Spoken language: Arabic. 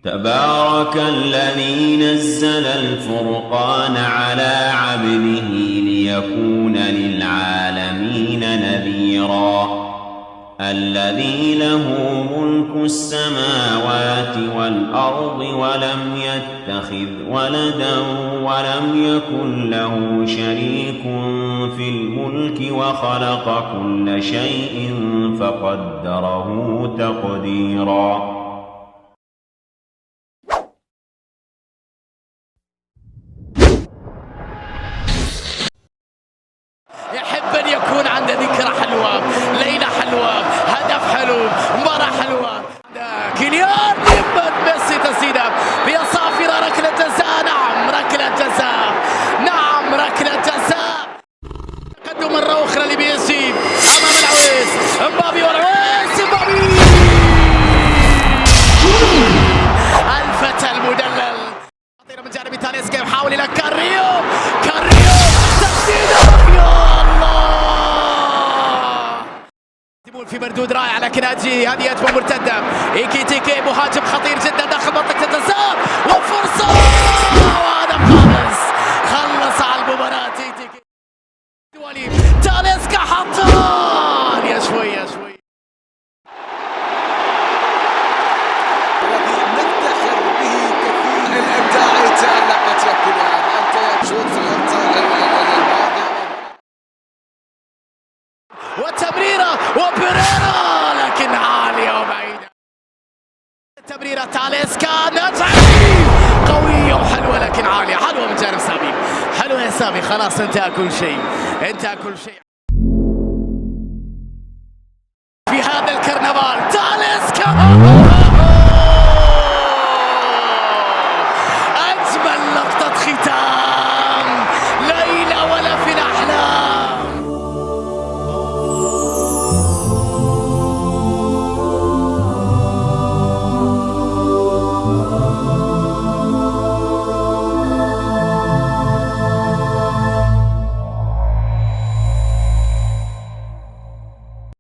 تبارك الذي نزل الفرقان على عبده ليكون للعالمين نذيرا الذي له ملك السماوات والأرض ولم يتخذ ولدا ولم يكن له شريك في الملك وخلق كل شيء فقدره تقديرا. يحب أن يكون عنده ذكرى حلوة، ليلة حلوة، هدف حلو، مباراة حلوة. كيليان ميسي تسديده بيصافر ركلة جزاء. نعم ركلة جزاء، نعم ركلة جزاء. تقدم مرة أخرى لبي اس جي أمام العويس. امبابي والعويس، امبابي الفتى المدلل. خطيرة من جانب تاليسكا يحاول إلى كاريو تسديده يا الله في مردود رائع، لكن هذه هجمة مرتدة. إيكيتيكي مهاجم خطير جدا داخل منطقة الجزاء وفرصة وهدف خلص على المباراة. إيكيتيكي تاليسكا حطان يا شوي الذي نفتخر به كثير. الابداع تألقت يا كيليان، انت تشوف في الماضي وتمريرة وبيريرا لكن عالية وبعيدة. تمريرة تاليسكا نجحي قوية وحلوة لكن عالية، حلوة من جانب سامي، حلوة يا سامي. خلاص انتهى كل شيء، انتهى كل شيء.